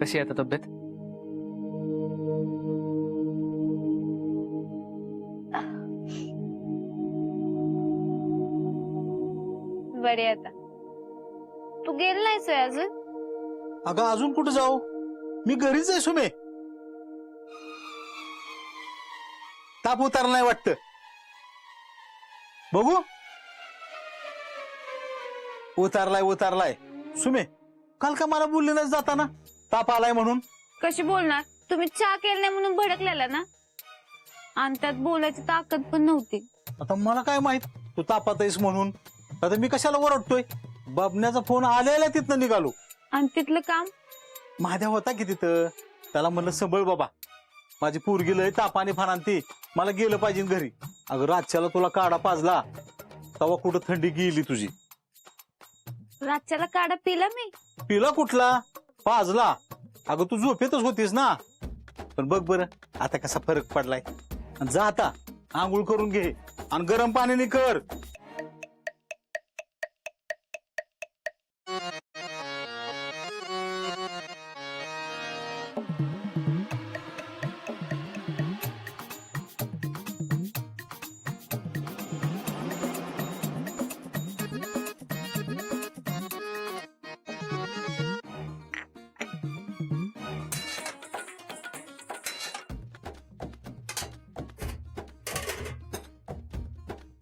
कशी आहे आता तब्येत? बरे आता. तू गेला नाहीस होय अजून? अगं अजून कुठं जाऊ, मी घरीच आहे सुमे. ताप उतारला नाही वाटतं, बघू. उतारलाय सुमे. काल का मला बोलले नाही जाताना ताप आलाय म्हणून? कशी बोलणार, तुम्ही चहा केला नाही म्हणून भडकलेला ना, आणि त्यात बोलायची ताकद पण नव्हती. आता मला काय माहित तू तापात आहेस म्हणून. आता मी कशाला ओरडतोय? बाबण्याचा फोन आलेला तिथनं निघालो. आणि तिथलं काम? महादेव होता की तिथं, त्याला म्हणलं संभळ बाबा, माझी पोरगी लय तापाने फानांती, मला गेलं पाहिजे घरी. अगं रातच्याला तुला काढा पाजला तेव्हा कुठं थंडी गेली तुझी? रातच्याला काढा पिला मी? पिला कुठला, पाजला. अगं तू झोपेतच होतीस ना. पण बघ बरं आता कसा फरक पडलाय. जा आता आंघोळ करून घे आणि गरम पाण्याने कर.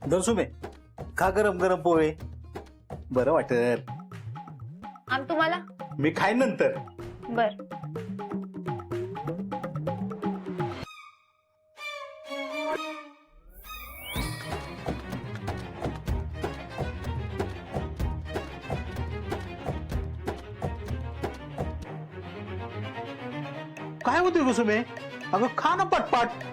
दरसुमे खा गरम गरम पोहे, बरं वाटत. आणि तुम्हाला? मी खाईन नंतर. बर. काय होते ग सुमे? अगं खा ना पटपाट.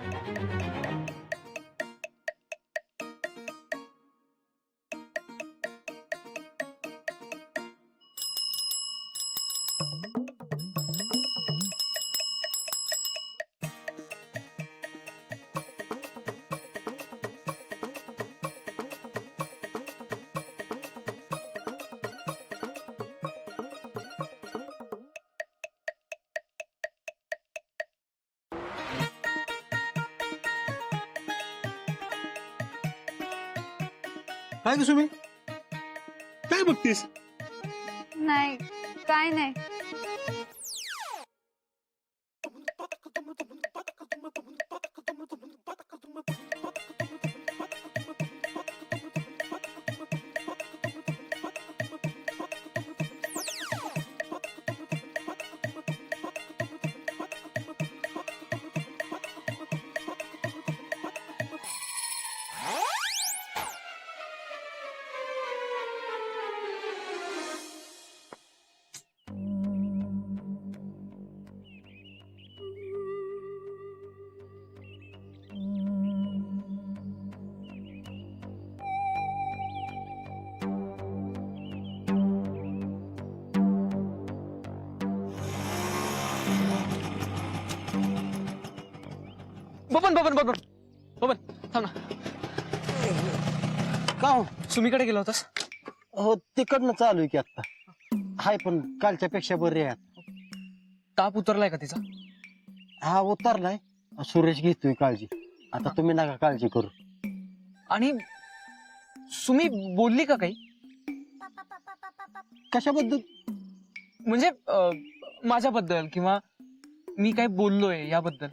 काय ग सुमे, काय बघतीस? नाही, काय नाही. बबन बबन बबन बबन थांब ना. का हो? सुमीकडे गेला होतास? हो तिकडनं चालू आहे की आता. हाय पण कालच्या पेक्षा बरे आहे. ताप उतरलाय का तिचा? हा उतरलाय. सुरेश घेतोय काळजी. आता तुम्ही नका काळजी करू. आणि सुमी बोलली का काही? कशाबद्दल? म्हणजे माझ्याबद्दल किंवा मी काय बोललोय याबद्दल?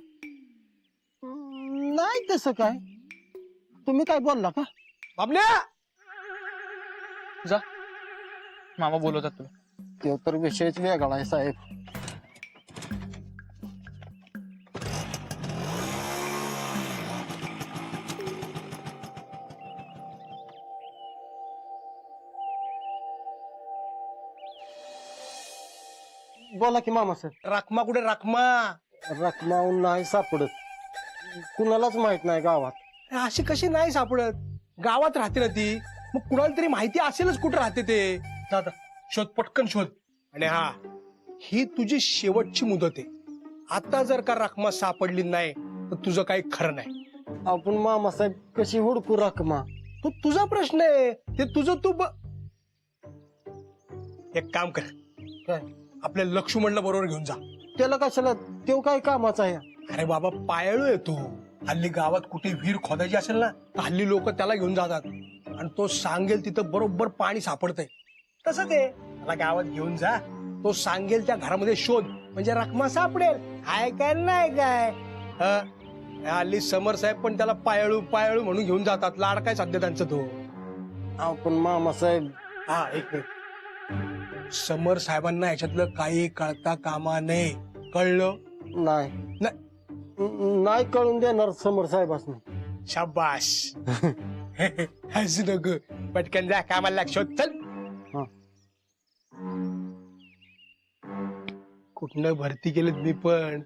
नाही तसं काय. तुम्ही काय बोलला का? बाबल्या, जा, मामा बोलवतात तुला. तो तर विषयच वेगळा आहे साहेब. बोला की मामा सर. रखमा कुठे रखमा? रकमावून नाही सापडत. कुणालाच माहित नाही गावात. अशी कशी नाही सापडत? गावात राहते ना ती, मग कुणाला तरी माहिती असेलच कुठे राहते ते. जा आता, शोध, पटकन शोध. आणि हा, ही तुझी शेवटची मुदत आहे. आता जर का रखमा सापडली नाही तर तुझं काही खरं नाही. आपण मामा साहेब कशी हुडकू रकमा? तो तुझा प्रश्न आहे, ते तुझं तू एक काम कर, काय? आपल्या लक्ष्मणला बरोबर घेऊन जा. त्याला कशाला तो काय कामाचा आहे? अरे बाबा पायाळू येतो. हल्ली गावात कुठे विहीर खोदायची असेल ना तर हल्ली लोक त्याला घेऊन जातात आणि तो सांगेल तिथं बरोबर पाणी सापडतंय. तसं ते त्याला गावात घेऊन जा, तो सांगेल त्या घरामध्ये शोध म्हणजे रकमा सापडेल. हाय काय नाही काय. हल्ली समर साहेब पण त्याला पायाळू पायाळू म्हणून घेऊन जातात. लाड काय सध्या त्यांचं तो. अहो, पण मामासाहेब हा एक मिनिट. समर साहेबांना ह्याच्यातलं काही कळता कामा नये, कळलं? नाही नाही कळून देणार समोर साहेबांनी. शाबाश. हसू नको, पटकन जा कामाला लाग. शोध चल. हा. कुठनं भरती केलं मी पण.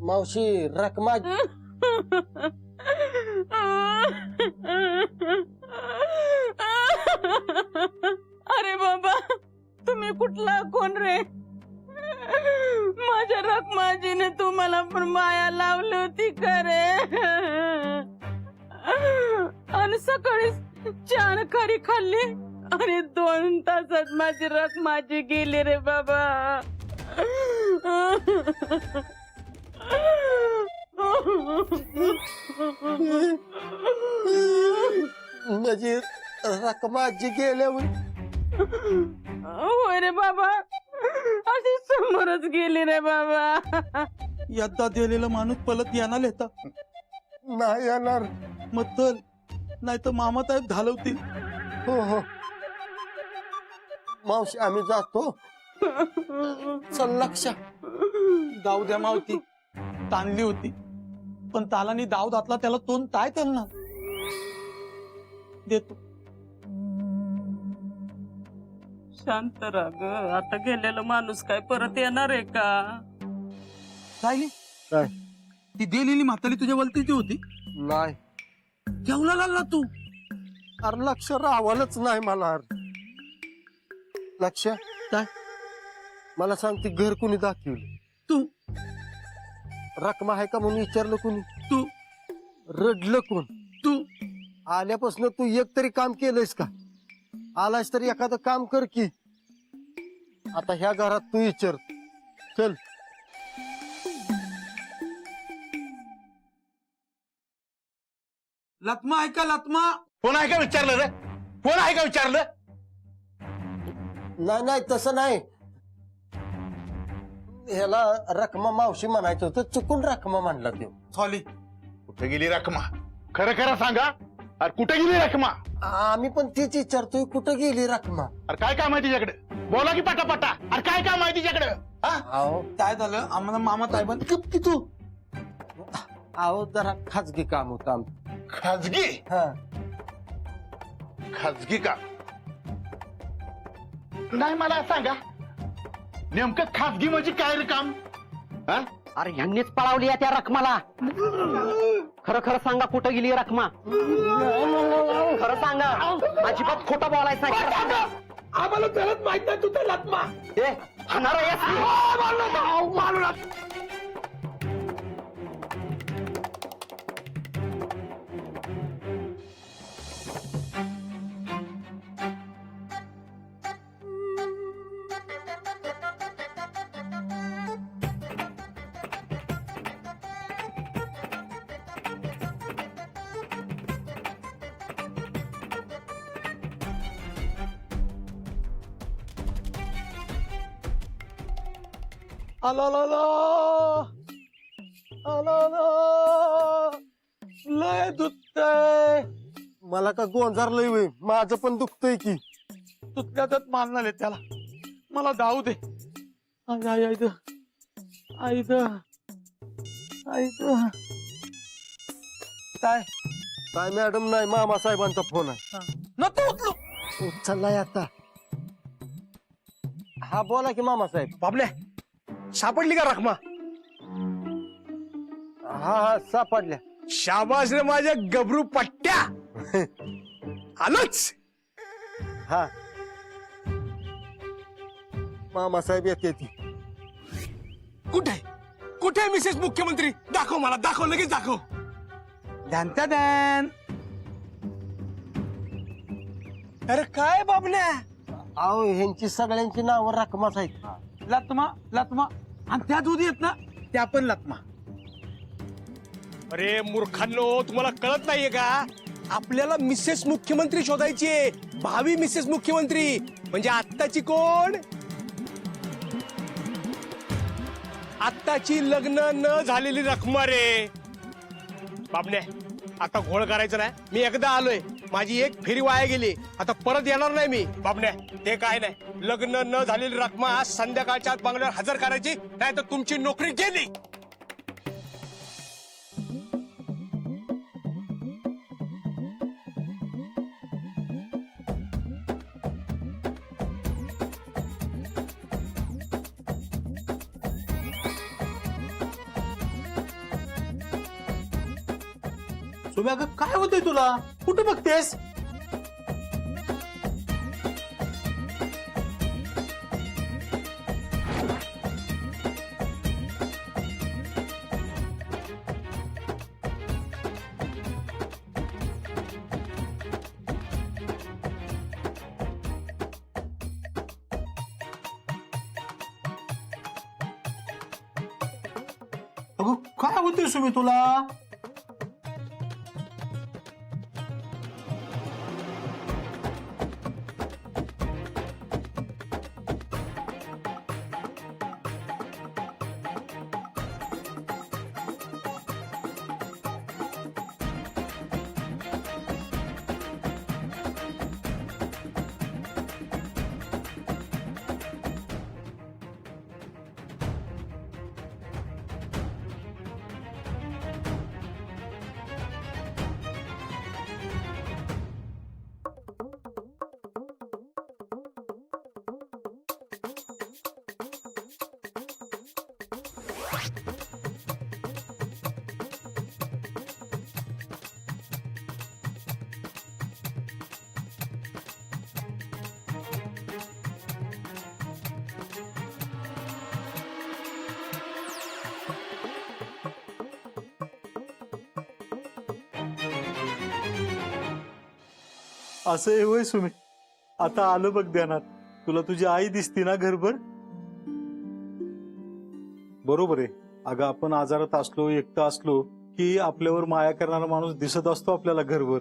मावशी रकमा अरे बाबा, तुम्ही कुठला कोण रे? माझ्या रखमाजीने तुम्हाला पण माया लावली होती का रे? आणि सकाळी छान खरी खाल्ली आणि 2 तासात माझी रखमाजी गेली रे बाबा. म्हणजे रकमा जी गेल्यावर होय रे बाबा, अशी समोरच गेली रे बाबा. यद्दा दिलेला माणूस पलत येणार येता नाही येणार. मग तर नाही तर मामा साहेब घालवतील. हो हो मावशी आम्ही जातो. चल लक्ष. दाऊ द्या मावती ताणली होती पण तालानी दाव दातला त्याला तोंड काय चालणार. देतो. शांत राहा ग, आता गेलेला माणूस काय परत येणार आहे का? राहिली काय? ती दिलेली म्हातारी तुझ्या वलतीची होती. नाही जेवला लागला तू. अरे लक्ष राहावलंच नाही मला. लक्ष काय? मला सांगते घर कुणी दाखवलं? तू. रकमा आहे का म्हणून विचारलं कुणी? तू. रडलं कोण? तू. आल्यापासून तू एक तरी काम केलंयस का? आलास तरी एखादं काम कर की. आता ह्या घरात तू विचार. चल. लतमा आहे का लतमा? कोण आहे का विचारलं रे? कोण आहे का विचारलं? नाही नाही तसं नाही. ह्याला रकमा मावशी म्हणायचं होतं, चुकून रकमा म्हणला तो. सॉली. कुठे गेली रकमा? खरं खरं सांगा. अरे कुठे गेली रकमा? आम्ही पण तीच विचारतोय, कुठं गेली रकमा? अरे काय काम आहे तिच्याकडे? बोला की पटापटा. अरे काय काम आहे तिच्याकडे? अहो काय झालं आम्हाला मामा साहेबांनी गप की तू. अहो जरा खाजगी काम होतं आमचं. खाजगी? हा. खाजगी काम? नाही मला सांगा नेमकं खाजगी म्हणजे काय रे काम? हा? अरे ह्यांनीच पळावली या त्या रकमाला. खरं खरं सांगा कुठं गेली रकमा? खरं सांगा, अजिबात खोटं बोलायचं नाही. खरं सांगा. आम्हाला त्यालाच माहित नाही तू तर लतमा. ए, हाणारं आहेस की? आला लय दुखतय. मला का गोंजारलंय होय? माझं पण दुखतंय की. दुखण्यातच मारणार आहे त्याला. मला जाऊ दे. आई आई आई काय काय मॅडम नाही, मामा साहेबांचा फोन आहे. नको उचलू. उचललाय आता. हा बोला की मामा साहेब. बाबल्या सापडली का रकमा? हा हा सापडल्या. शाबास रे माझ्या गबरू पट्ट्या. आलोच. हा मामा साहेब येते ती. कुठे कुठे मिसेस मुख्यमंत्री? दाखव मला, दाखव लगेच दाखव. ध्यान अरे काय बाबल्या अहो ह्यांची सगळ्यांची नावं रकमाच आहेत. लतमा लतमा आणि त्या दूध येत ना त्या पण लतमा. अरे मूर्खांनो, तुम्हाला कळत नाहीये का? आपल्याला मिसेस मुख्यमंत्री शोधायची आहे, भावी मिसेस मुख्यमंत्री. म्हणजे आत्ताची कोण? आत्ताची लग्न न झालेली रखमा रे. बाबने, आता घोळ करायचं नाही. मी एकदा आलोय, माझी एक फेरी वाया गेली, आता परत येणार नाही मी. बाबने, ते काय नाही, लग्न न झालेली रखमा आज संध्याकाळच्या आत बंगल्यावर हजर करायची, नाही तर तुमची नोकरी गेली. सुम्या अगं काय होतंय तुला? कुठं बघतेस? अगं काय होतंय सुमी तुला? असं आहे होय सुमी. आता आलं बघ ध्यानात. तुला तुझी आई दिसती ना घरभर? बरोबर आहे. अगं आपण आजारात असलो, एकटा असलो की आपल्यावर माया करणारा माणूस दिसत असतो आपल्याला घरभर.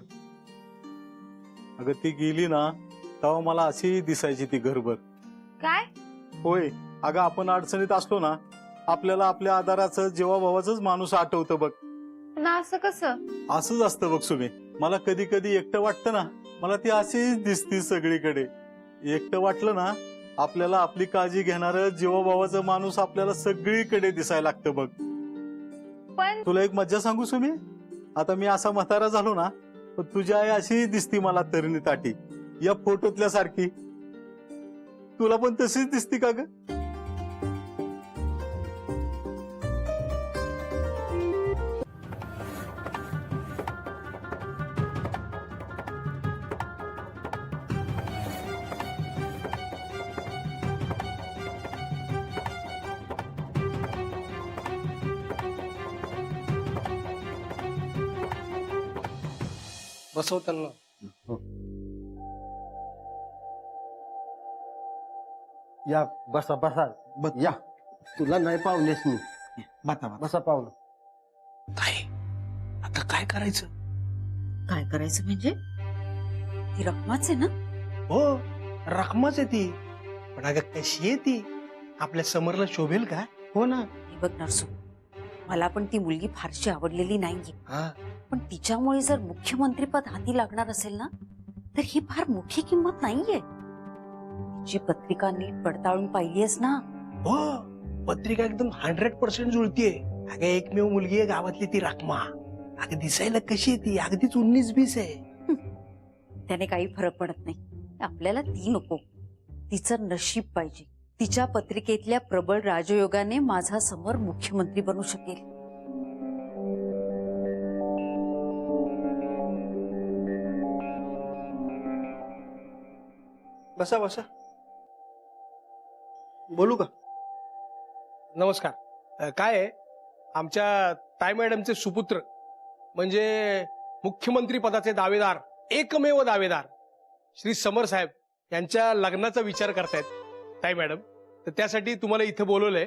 अगं ती गेली ना तेव्हा मला अशी दिसायची ती घरभर. काय? होय. अगं आपण अडचणीत असलो ना आपल्याला आपल्या आधाराचं जीवाभावाचंच माणूस आठवतं बघ. पण असं कसं? असंच असतं बघ सुमी. मला कधी कधी एकटं वाटतं ना, मला ती अशीच दिसती सगळीकडे. एकटं वाटलं ना आपल्याला आपली काळजी घेणारं जीवाभावाचं माणूस आपल्याला सगळीकडे दिसायला लागतं बघ. पण तुला एक मज्जा सांगू सुमी. आता मी असा म्हातारा झालो ना पण तुझी आई अशी दिसती मला तरुणी ताटी, या फोटोतल्या सारखी. तुला पण तशीच दिसती का ग? बसव त्यांना. या बसा बसा या. तुला नाही पाहुणेस मी. बसा पाहुणं. काय आता काय करायचं? काय करायचं म्हणजे? ती रकमाच आहे ना? हो, रकमाच आहे ती. पण अगं कशी आहे ती? आपल्या समरला शोभेल का? हो ना. हे बघ नरसू, मला पण ती मुलगी फारशी आवडलेली नाहीये. हा, पण तिच्यामुळे जर मुख्यमंत्रीपद हाती लागणार असेल ना तर ही फार मोठी किंमत नाहीये. तिची पत्रिका नीट पडताळून पाहिलीयस ना? हो, पत्रिका एकदम 100% जुळतीये. अगं एकमेव मुलगी आहे गावातली ती रकमा. अगं दिसायला कशी आहे ती? अगदीच 19-20 आहे. त्याने काही फरक पडत नाही. आपल्याला ती नको, तिचं नशीब पाहिजे. तिच्या पत्रिकेतल्या प्रबळ राजयोगाने माझा समोर मुख्यमंत्री बनू शकेल. बसा बसा. बोलू का? नमस्कार. काय आहे, आमच्या ताई मॅडमचे सुपुत्र म्हणजे मुख्यमंत्री पदाचे दावेदार, एकमेव दावेदार श्री समर साहेब यांच्या लग्नाचा विचार करतायत ताई मॅडम, तर त्यासाठी तुम्हाला इथे बोलवलंय.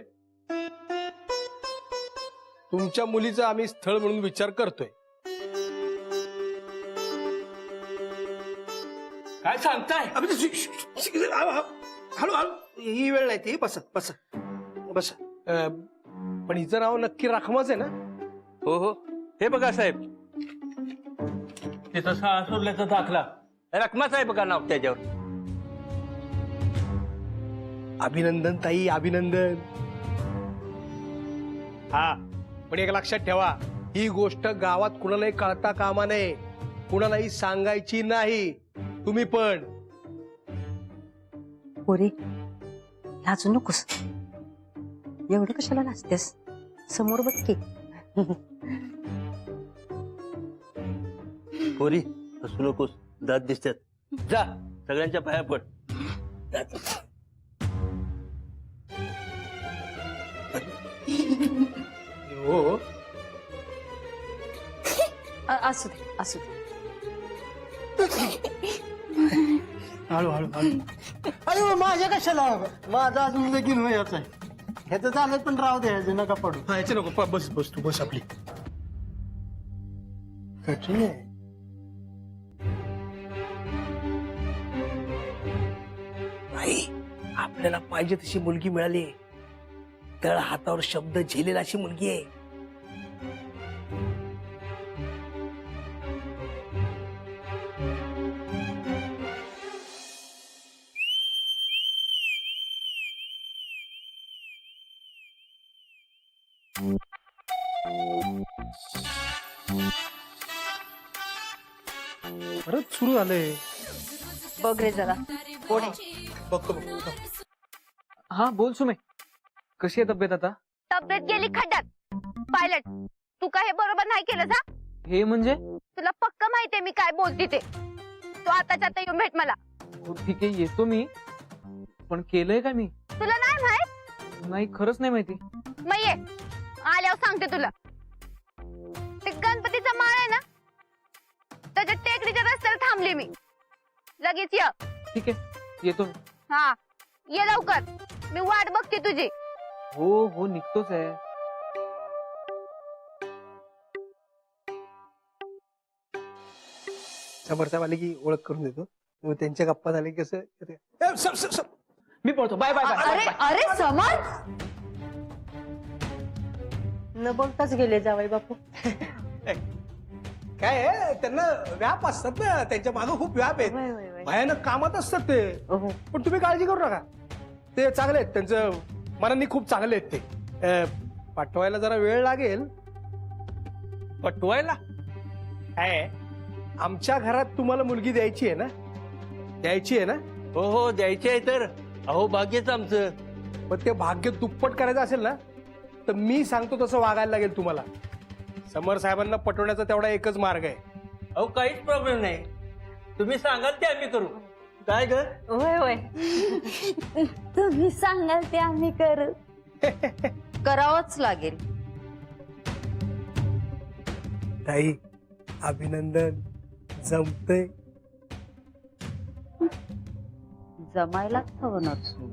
तुमच्या मुलीचा आम्ही स्थळ म्हणून विचार करतोय. काय सांगताय? हळू हळू, ही वेळ नाही ती. बस बस बस. पण हिचं नाव नक्की राखमाच आहे ना? हो हो, हे बघा साहेब, ते तसा सोडल्याचा दाखला रकमाच आहे बघा नाव त्याच्यावर. अभिनंदन ताई, अभिनंदन. हा, पण एक लक्षात ठेवा, ही गोष्ट गावात कुणालाही कळता कामा नये, कुणालाही सांगायची नाही. तुम्ही पण. पोरी लाजू नकोस, एवढं कशाला लाजतेस, समोर बघ की. पोरी हसू नकोस, दात दिसतात. जा सगळ्यांच्या पाया पड. हो, असू दे असू दे. हळू हळू हळू. अरे माझ्या कशाला, माझा अजून लगीन व्हायचं आहे. ह्याचं झालं पण राहू दे, ह्याचं नका पडू. हा, याचे नको. बस बस, तू बस आपली. कठीण आहे. नाही, आपल्याला पाहिजे तशी मुलगी मिळाली. तळ हातावर शब्द झेलेला अशी मुलगी आहे. परत सुरू झालंय. बघ रे जरा कोण आहे. बघतो बघतो. हा बोल सुमे, कशी आहे तब्येत आता? तब्येत गेली खड्ड्यात. पायलट, तू काय हे बरोबर नाही केलं जा. हे म्हणजे? तुला पक्क माहितीये मी काय बोलते ते. तू आताच्या आता येऊन भेट मला. हो, ठीक आहे येतो मी, पण केलंय का मी? तुला नाही माहित? नाही, खरंच नाही माहिती. मग ये, आल्यावर सांगते तुला. ते गणपतीचा माळ आहे ना, त्याच्या टेकडीच्या रस्त्याला थांबले मी. लगेच ये. ठीक आहे येतो मी. हा, ये लवकर, मी वाट बघते तुझी. हो हो निघतोच आहे. समोरच्या आले की ओळख करून देतो. मग त्यांच्या गप्पा झाले की कसं. मी पळतो. Bye bye bye. अरे अरे समर, न बोलताच गेले जावई बापू. काय आहे, त्यांना व्याप असतात ना, त्यांच्या मागे खूप व्याप आहेत. वय, वय, वय. भयानक कामात असतात ते. ओहो. पण तुम्ही काळजी करू नका, ते चांगले आहेत. त्यांचं मनाने खूप चांगले आहेत ते. पाठवायला जरा वेळ लागेल. पटवायला काय, आमच्या घरात तुम्हाला मुलगी द्यायची आहे ना? द्यायची आहे ना? हो हो द्यायचे आहे तर. अहो भाग्यच आमचं. पण ते भाग्य दुप्पट करायचं असेल ना, तर मी सांगतो तसं वागायला लागेल तुम्हाला. समर साहेबांना पटवण्याचा तेवढा एकच मार्ग आहे. अहो काहीच प्रॉब्लेम नाही, तुम्ही सांगाल ते आम्ही करू. काय ग? होय होय, तुम्ही सांगाल ते आम्ही करू. करावंच लागेल. ताई, अभिनंदन, जमतंय. जमायलाच हवं नसून.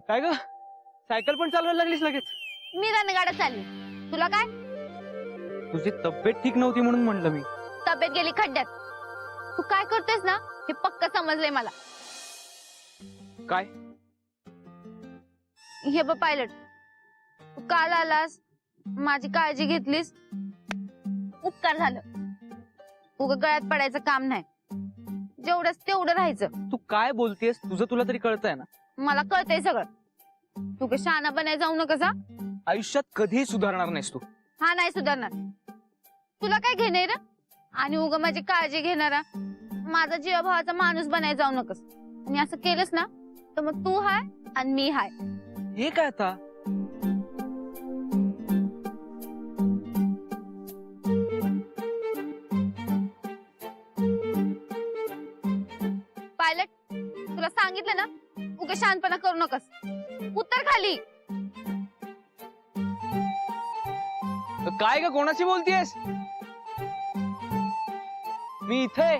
काय ग, सायकल पण चालवायला लागलीस लगेच? मी रणगाडा चालली, तुला काय? तुझी तब्येत ठीक नव्हती म्हणून म्हणलं मी. तब्येत गेली खड्ड्यात. तू काय करतेस ना हे पक्क समजलंय मला. काय? हे बघ पायलट, तू काल आलास, माझी काळजी घेतलीस, उपकार झालं. उगा गळ्यात पडायचं काम नाही, जेवढंच तेवढं राहायचं. तू काय बोलतेस, तुझं तुला तरी कळतंय ना? मला कळतंय सगळं. तू का शहाणा बनायला जाऊ नका जा. आयुष्यात कधीही सुधारणार नाहीस तू. हा नाही सुधारणार. तुला काय घेणे रे, आणि उगा माझी काळजी घेणारा माझा जीवाभावाचा माणूस बनायला जाऊ नकस. आणि असं केलंस ना तर मग तू हाय आणि मी हाय. हे काय आता? पायलट तुला सांगितलं ना उगा शानपणा करू नकस. उतर खाली. काय ग कोणाशी बोलतीयस? मी इथे